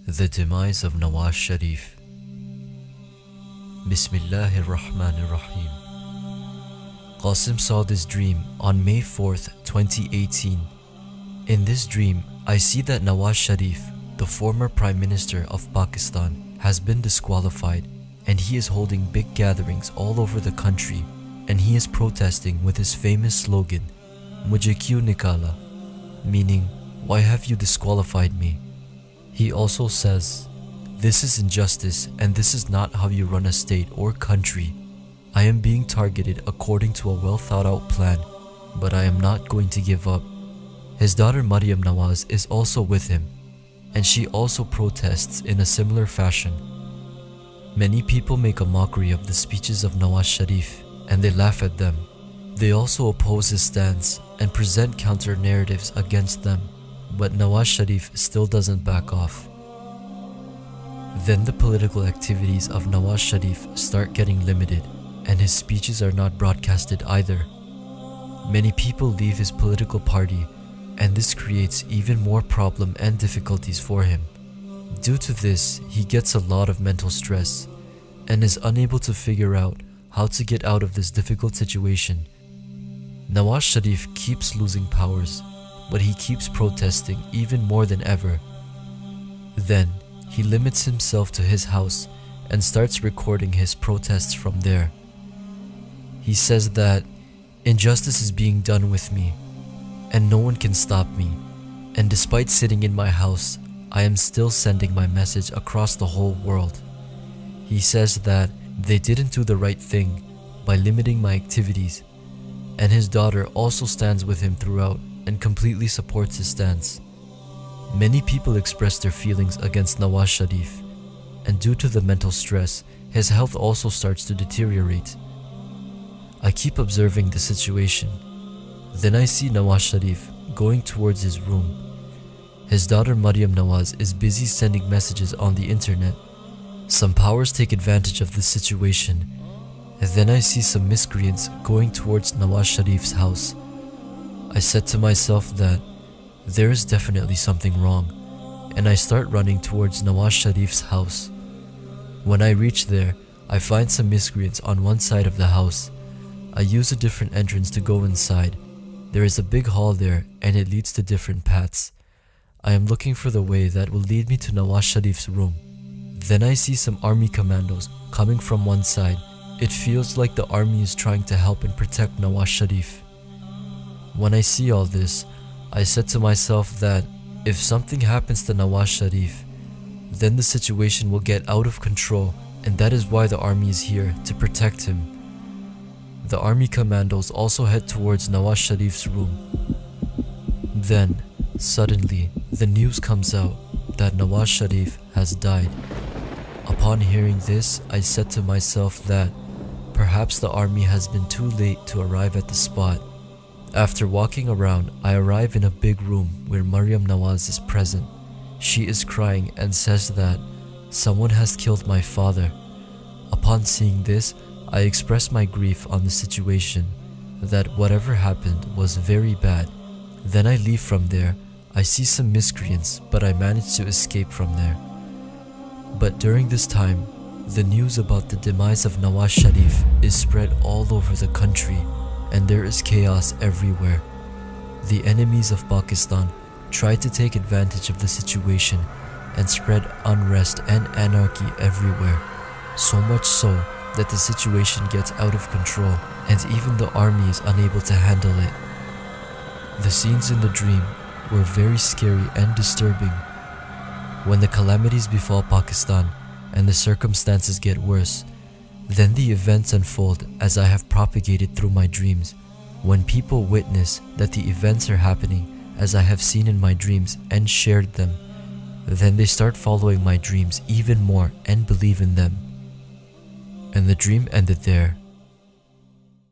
The demise of Nawaz Sharif. Bismillahir Rahmanir Rahim. Qasim saw this dream on May 4th, 2018. In this dream, I see that Nawaz Sharif, the former Prime Minister of Pakistan, has been disqualified, and he is holding big gatherings all over the country, and he is protesting with his famous slogan, Mujhe kyun nikala, meaning, why have you disqualified me? He also says, this is injustice and this is not how you run a state or country. I am being targeted according to a well thought out plan, but I am not going to give up. His daughter Maryam Nawaz is also with him, and she also protests in a similar fashion. Many people make a mockery of the speeches of Nawaz Sharif and they laugh at them. They also oppose his stance and present counter narratives against them, but Nawaz Sharif still doesn't back off. Then the political activities of Nawaz Sharif start getting limited, and his speeches are not broadcasted either. Many people leave his political party, and this creates even more problem and difficulties for him. Due to this, he gets a lot of mental stress and is unable to figure out how to get out of this difficult situation. Nawaz Sharif keeps losing powers, but he keeps protesting even more than ever. Then, he limits himself to his house and starts recording his protests from there. He says that injustice is being done with me, and no one can stop me, and despite sitting in my house, I am still sending my message across the whole world. He says that they didn't do the right thing by limiting my activities, and his daughter also stands with him throughout and completely supports his stance. Many people express their feelings against Nawaz Sharif, and due to the mental stress, his health also starts to deteriorate. I keep observing the situation. Then I see Nawaz Sharif going towards his room. His daughter Maryam Nawaz is busy sending messages on the internet. Some powers take advantage of this situation, and then I see some miscreants going towards Nawaz Sharif's house. I said to myself that there is definitely something wrong, and I start running towards Nawaz Sharif's house. When I reach there, I find some miscreants on one side of the house. I use a different entrance to go inside. There is a big hall there and it leads to different paths. I am looking for the way that will lead me to Nawaz Sharif's room. Then I see some army commandos coming from one side. It feels like the army is trying to help and protect Nawaz Sharif. When I see all this, I said to myself that if something happens to Nawaz Sharif, then the situation will get out of control, and that is why the army is here, to protect him. The army commandos also head towards Nawaz Sharif's room. Then, suddenly, the news comes out that Nawaz Sharif has died. Upon hearing this, I said to myself that perhaps the army has been too late to arrive at the spot. After walking around, I arrive in a big room where Maryam Nawaz is present. She is crying and says that someone has killed my father. Upon seeing this, I express my grief on the situation, that whatever happened was very bad. Then I leave from there. I see some miscreants, but I manage to escape from there. But during this time, the news about the demise of Nawaz Sharif is spread all over the country, and there is chaos everywhere. The enemies of Pakistan try to take advantage of the situation and spread unrest and anarchy everywhere, so much so that the situation gets out of control and even the army is unable to handle it. The scenes in the dream were very scary and disturbing. When the calamities befall Pakistan and the circumstances get worse, then the events unfold as I have propagated through my dreams. When people witness that the events are happening as I have seen in my dreams and shared them, then they start following my dreams even more and believe in them. And the dream ended there.